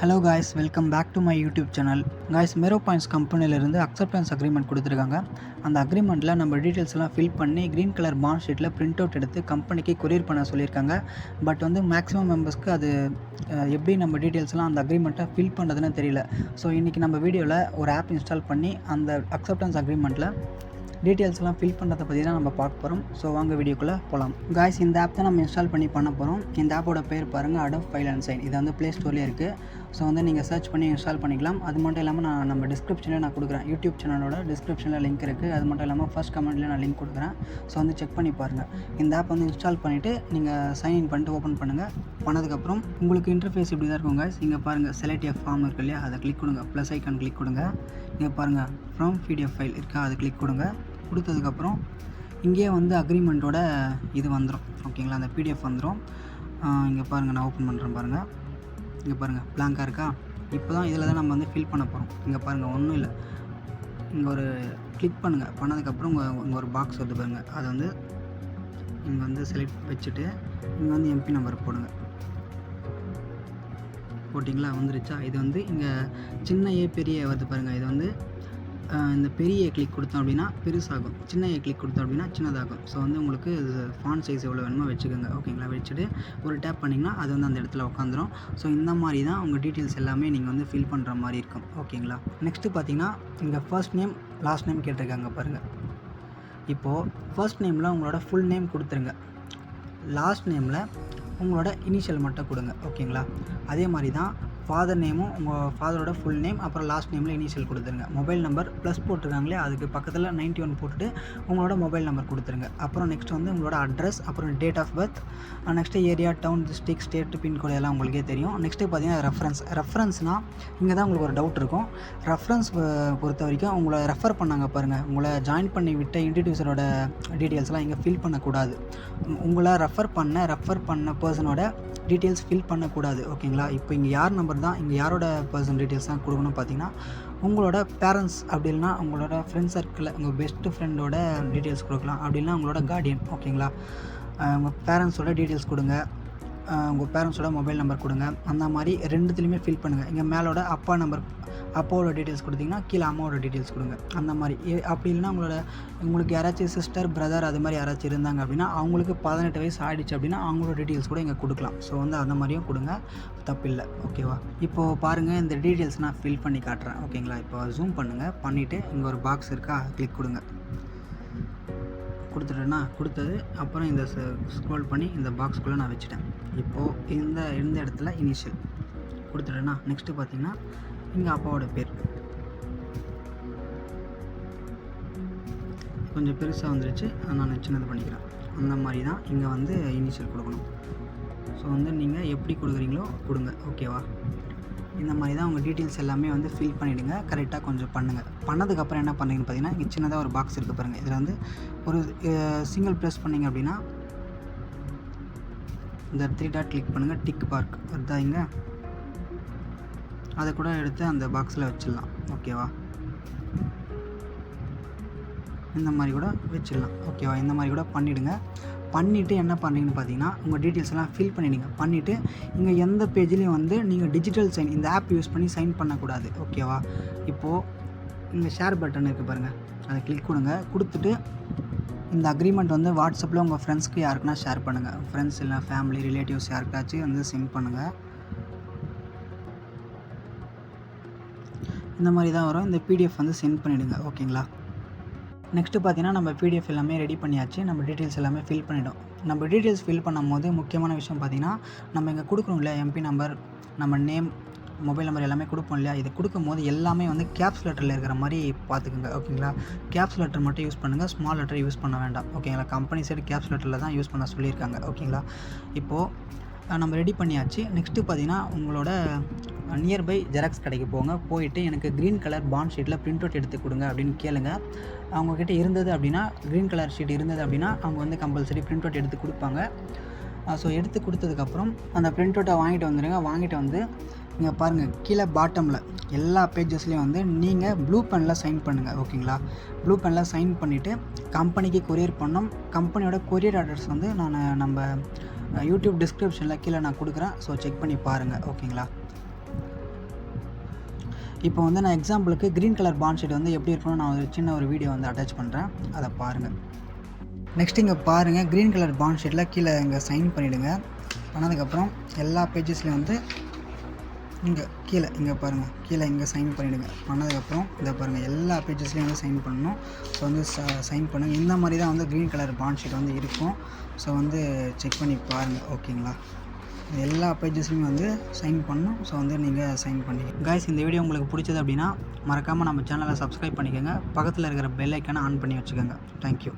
Hello guys, welcome back to my YouTube channel. Guys, மெரோ points கம்பெனிலேருந்து acceptance agreement கொடுத்துருக்காங்க. அந்த அக்ரிமெண்ட்டில் நம்ம டீட்டெயில்ஸ் எல்லாம் ஃபில் பண்ணி க்ரீன் கலர் பாண்ட் ஷீட்டில் பிரிண்ட் அவுட் எடுத்து கம்பெனிக்கு கொரியர் பண்ண சொல்லியிருக்காங்க. பட் மேக்ஸிமம் மெம்பர்ஸ்க்கு அது எப்படி நம்ம டீட்டெயில்ஸ்லாம் அந்த அக்ரிமெண்ட்டை ஃபில் பண்ணுறதுன்னு தெரியல. ஸோ இன்றைக்கி நம்ம வீடியோவில் ஒரு ஆப் இன்ஸ்டால் பண்ணி அந்த அக்செப்டன்ஸ் அக்ரிமெண்ட்டில் டீட்டெயில்ஸ்லாம் ஃபில் பண்ணுறதை பற்றி தான் நம்ம பார்க்க போகிறோம். ஸோ வாங்க வீடியோக்குள்ளே போகலாம். காய்ஸ், இந்த ஆப் தான் நம்ம இன்ஸ்டால் பண்ணி பண்ண போகிறோம். இந்த ஆப்போட பேர் பாருங்கள், அடோப் ஃபைல் அண்ட் சைன். இது ப்ளே ஸ்டோர்லேயே இருக்குது. ஸோ நீங்கள் சர்ச் பண்ணி இன்ஸ்டால் பண்ணிக்கலாம். அது மட்டும் இல்லாமல் நம்ம டிஸ்கிரிப்ஷனில் நான் கொடுக்குறேன். யூடியூப் சேனலோட டிஸ்கிரிப்ஷனில் லிங்க் இருக்குது. அது மட்டும் இல்லாமல் ஃபர்ஸ்ட் கமெண்ட்லேயே நான் லிங்க் கொடுக்குறேன். ஸோ செக் பண்ணி பாருங்கள். இந்த ஆப் இன்ஸ்டால் பண்ணிவிட்டு நீங்கள் சைன்இன் பண்ணிட்டு ஓப்பன் பண்ணுங்கள். பண்ணதுக்கப்புறம் உங்களுக்கு இன்டர்ஃபேஸ் இப்படி தான் இருக்கும் காய்ஸ். இங்கே பாருங்கள், செலக்ட் எ ஃபார்ம் இருக்கு இல்லையா, அதை கிளிக் கொடுங்க. ப்ளஸ் ஐக்கான் கிளிக் கொடுங்க. இங்கே பாருங்கள், ஃப்ரம் பிடிஎஃப் ஃபைல் இருக்கா, அதை கிளிக் கொடுங்க. கொடுத்ததுக்கப்புறம் இங்கேயே அக்ரிமெண்ட்டோட இது வந்துடும். ஓகேங்களா, அந்த பிடிஎஃப் வந்துடும். இங்கே பாருங்கள், நான் ஓப்பன் பண்ணுறேன் பாருங்கள். இங்கே பாருங்கள், பிளாங்காக இருக்கா. இப்போ தான் இதில் தான் நம்ம ஃபில் பண்ண போகிறோம். இங்கே பாருங்கள், ஒன்றும் இல்லை. இங்கே ஒரு கிளிக் பண்ணுங்கள். பண்ணதுக்கப்புறம் இங்கே ஒரு பாக்ஸ் வருது பாருங்கள். அதை இங்கே செலக்ட் வச்சுட்டு இங்கே எம்பி நம்பர் போடுங்க. போட்டிங்களா, வந்துருச்சா. இது இங்கே சின்ன ஏ பெரிய வருது பாருங்கள். இது இந்த பெரிய கிளிக் கொடுத்தோம் அப்படின்னா பெருசாகும், சின்ன கிளிக் கொடுத்தோம் அப்படின்னா சின்னதாகும். ஸோ உங்களுக்கு ஃபாண்ட் சைஸ் எவ்வளோ வேணுமோ வச்சுக்கோங்க. ஓகேங்களா, வச்சுட்டு ஒரு டேப் பண்ணிங்கன்னா அது அந்த இடத்துல உட்காந்துரும். ஸோ இந்த மாதிரி தான் உங்கள் டீட்டெயில்ஸ் எல்லாமே நீங்கள் ஃபில் பண்ணுற மாதிரி இருக்கும். ஓகேங்களா, நெக்ஸ்ட்டு பார்த்தீங்கன்னா இங்கே ஃபர்ஸ்ட் நேம் லாஸ்ட் நேம் கேட்டிருக்காங்க பாருங்கள். இப்போது ஃபர்ஸ்ட் நேமில் உங்களோட ஃபுல் நேம் கொடுத்துருங்க. லாஸ்ட் நேமில் உங்களோட இனிஷியல் மட்டும் கொடுங்க. ஓகேங்களா, அதே மாதிரி தான் ஃபாதர் நேமும் உங்கள் ஃபாதரோட ஃபுல் நேம், அப்புறம் லாஸ்ட் நேமில் இனிஷியல் கொடுத்துருங்க. மொபைல் நம்பர் ப்ளஸ் போட்டிருக்காங்களே, அதுக்கு பக்கத்தில் 91 போட்டுட்டு உங்களோட மொபைல் நம்பர் கொடுத்துருங்க. அப்புறம் நெக்ஸ்ட் உங்களோட அட்ரஸ், அப்புறம் date of birth, next area, town, district, state, pincode எல்லாம் உங்களுக்கே தெரியும். நெக்ஸ்ட்டு பார்த்தீங்கன்னா ரெஃபரன்ஸ்னால் இங்கே தான் உங்களுக்கு ஒரு டவுட் இருக்கும். ரெஃபரன்ஸ் பொறுத்த வரைக்கும் உங்களை ரெஃபர் பண்ணாங்க பாருங்கள், உங்களை ஜாயின் பண்ணி விட்ட இன்ட்ரடியூசரோட டீட்டெயில்ஸ்லாம் இங்கே ஃபில் பண்ணக்கூடாது. உங்களை ரெஃபர் பண்ண பர்சனோட டீட்டெயில்ஸ் ஃபில் பண்ணக்கூடாது. ஓகேங்களா, இப்போ இங்கே யார் நம்பர் தான், இங்கே யாரோட பர்சன் டீட்டெயில்ஸ் தான் கொடுக்கணும் பார்த்தீங்கன்னா உங்களோட பேரண்ட்ஸ், அப்படி இல்லைனா உங்களோட ஃப்ரெண்ட் சர்க்கிளில் உங்கள் பெஸ்ட்டு ஃப்ரெண்டோட டீட்டெயில்ஸ் கொடுக்கலாம். அப்படி இல்லைனா உங்களோட கார்டியன். ஓகேங்களா, உங்கள் பேரண்ட்ஸோட டீட்டெயில்ஸ் கொடுங்க, உங்கள் பேரண்ட்ஸோட மொபைல் நம்பர் கொடுங்க. அந்த மாதிரி ரெண்டுத்துலேயுமே ஃபில் பண்ணுங்கள். இங்கே மேலோட அப்பாவோட டீட்டெயில்ஸ் கொடுத்தீங்கன்னா கீழே அம்மாவோட டீட்டெயில்ஸ் கொடுங்க. அந்த மாதிரி அப்படி இல்லைனா உங்களுக்கு யாராச்சும் சிஸ்டர், பிரதர் அது மாதிரி யாராச்சும் இருந்தாங்க அப்படின்னா அவங்களுக்கு 18 வயசு ஆகிடுச்சு அப்படின்னா அவங்களோட டீட்டெயில்ஸ் கூட இங்கே கொடுக்கலாம். ஸோ அந்த மாதிரியும் கொடுங்க, தப்பில்லை. ஓகேவா, இப்போது பாருங்கள், இந்த டீட்டெயில்ஸ் நான் ஃபில் பண்ணி காட்டுறேன். ஓகேங்களா, இப்போ ஜூம் பண்ணுங்கள். பண்ணிவிட்டு இங்கே ஒரு பாக்ஸ் இருக்கா, கிளிக் கொடுங்க. கொடுத்தது அப்புறம் இந்த ஸ்க்ரோல் பண்ணி இந்த பாக்ஸ்குள்ளே நான் வச்சுட்டேன். இப்போது இந்த இடத்துல இனிஷியல் கொடுத்துட்டேன்னா நெக்ஸ்ட்டு பார்த்தீங்கன்னா இங்கே அப்பாவோட பேர் கொஞ்சம் பெருசாக வந்துருச்சு, நான் சின்னது பண்ணிக்கிறேன். அந்த மாதிரி தான் இங்கே இனிஷியல் கொடுக்கணும். ஸோ நீங்கள் எப்படி கொடுக்குறீங்களோ கொடுங்க. ஓகேவா, இந்த மாதிரி தான் உங்கள் டீட்டெயில்ஸ் எல்லாமே ஃபில் பண்ணிவிடுங்க. கரெக்டாக கொஞ்சம் பண்ணுங்கள். பண்ணதுக்கப்புறம் என்ன பண்ணுறீங்கன்னு பார்த்தீங்கன்னா இங்கே சின்னதாக ஒரு பாக்ஸ் இருக்குது பாருங்கள். இதில் ஒரு சிங்கிள் ப்ரெஸ் பண்ணிங்க அப்படின்னா இந்த 3 டாட் கிளிக் பண்ணுங்கள். டிக் பார்க் வருதா, இங்கே அதை கூட எடுத்து அந்த பாக்ஸில் வச்சிடலாம். ஓகேவா, இந்த மாதிரி கூட வச்சிடலாம். ஓகேவா, இந்த மாதிரி கூட பண்ணிவிடுங்க. பண்ணிவிட்டு என்ன பண்ணுறீங்கன்னு பார்த்தீங்கன்னா உங்கள் டீட்டெயில்ஸ் எல்லாம் ஃபில் பண்ணிவிடுங்க. பண்ணிவிட்டு இங்கே எந்த பேஜ்லேயும் நீங்கள் டிஜிட்டல் சைன், இந்த ஆப் யூஸ் பண்ணி சைன் பண்ணக்கூடாது. ஓகேவா, இப்போது இங்கே ஷேர் பட்டன் இருக்குது பாருங்கள், அதை கிளிக் கொடுங்க. கொடுத்துட்டு இந்த அக்ரிமெண்ட் வாட்ஸ்அப்பில் உங்கள் ஃப்ரெண்ட்ஸ்க்கு யாருக்குன்னா ஷேர் பண்ணுங்கள். ஃப்ரெண்ட்ஸ் இல்லை ஃபேமிலி, ரிலேட்டிவ்ஸ் யாருக்காச்சும் சென்ட் பண்ணுங்கள். இந்த மாதிரி தான் வரும். இந்த பிடிஎஃப் சென்ட் பண்ணிவிடுங்க. ஓகேங்களா, நெக்ஸ்ட்டு பார்த்தீங்கன்னா நம்ம பிடிஎஃப் எல்லாமே ரெடி பண்ணியாச்சு. நம்ம டீட்டெயில்ஸ் எல்லாமே ஃபில் பண்ணிவிடும். நம்ம டீட்டெயில்ஸ் ஃபில் பண்ணும்போது முக்கியமான விஷயம் பார்த்தீங்கன்னா நம்ம இங்கே கொடுக்கணும் இல்லையா, எம்பி நம்பர், நம்ம நேம், மொபைல் நம்பர் எல்லாமே கொடுப்போம் இல்லையா. இது கொடுக்கும்போது எல்லாமே கேப்ஸ் லெட்டரில் இருக்கிற மாதிரி பார்த்துக்குங்க. ஓகேங்களா, கேப்ஸ் லெட்டர் மட்டும் யூஸ் பண்ணுங்கள், ஸ்மால் லெட்டர் யூஸ் பண்ண வேண்டாம். ஓகேங்களா, கம்பெனி சைடு கேப்ஸ் லெட்டரில் தான் யூஸ் பண்ண சொல்லியிருக்காங்க. ஓகேங்களா, இப்போது நம்ம ரெடி பண்ணியாச்சு. நெக்ஸ்ட்டு பார்த்தீங்கன்னா உங்களோட நியர்பை ஜெராக்ஸ் கடைக்கு போயிட்டு எனக்கு க்ரீன் கலர் பாண்ட் ஷீட்டில் பிரிண்ட் அவுட் எடுத்து கொடுங்க அப்படின்னு கேளுங்க. அவங்கக்கிட்ட இருந்தது அப்படின்னா, க்ரீன் கலர் ஷீட் இருந்தது அப்படின்னா அவங்க கம்பல்சரி பிரிண்ட் அவுட் எடுத்து கொடுப்பாங்க. ஸோ எடுத்து கொடுத்ததுக்கப்புறம் அந்த பிரிண்ட் அவுட்டை வாங்கிட்டு வந்துடுங்க. வாங்கிட்டு இங்கே பாருங்கள், கீழே பாட்டமில் எல்லா பேஜஸ்லேயும் நீங்கள் ப்ளூ பெனில் சைன் பண்ணுங்கள். ஓகேங்களா, ப்ளூ பெனில் சைன் பண்ணிவிட்டு கம்பெனிக்கு கொரியர் பண்ணோம். கம்பெனியோட கொரியர் அட்ரஸ் நம்ம யூடியூப் டிஸ்கிரிப்ஷனில் கீழே நான் கொடுக்குறேன். ஸோ செக் பண்ணி பாருங்கள். ஓகேங்களா, இப்போ வந்து நான் எக்ஸாம்பிளுக்கு க்ரீன் கலர் பாண்ட் ஷீட் வந்து எப்படி இருக்கணும் நான் ஒரு சின்ன ஒரு வீடியோ வந்து அட்டாச் பண்ணுறேன், அதை பாருங்கள். நெக்ஸ்ட் இங்கே பாருங்கள், க்ரீன் கலர் பாண்ட் ஷீட்டில் கீழே இங்கே சைன் பண்ணிவிடுங்க. பண்ணதுக்கப்புறம் எல்லா பேஜஸ்லேயும் வந்து இங்கே கீழே இங்கே பாருங்கள், கீழே இங்கே சைன் பண்ணிவிடுங்க. பண்ணதுக்கப்புறம் இதை பாருங்கள், எல்லா பேஜஸ்லேயும் வந்து சைன் பண்ணணும். ஸோ வந்து சைன் பண்ணுங்கள். இந்த மாதிரி தான் வந்து க்ரீன் கலர் பாண்ட் ஷீட் வந்து இருக்கும். ஸோ வந்து செக் பண்ணி பாருங்கள், ஓகேங்களா? எல்லா பேஜஸ்லையும் வந்து சைன் பண்ணணும். ஸோ வந்து நீங்கள் சைன் பண்ணிக்கங்க. கைஸ், இந்த வீடியோ உங்களுக்கு பிடிச்சது அப்படின்னா மறக்காமல் நம்ம சேனலை சப்ஸ்கிரைப் பண்ணிக்கோங்க. பக்கத்தில் இருக்கிற பெல் ஐக்கானை ஆன் பண்ணி வச்சுக்கோங்க. தேங்க்யூ.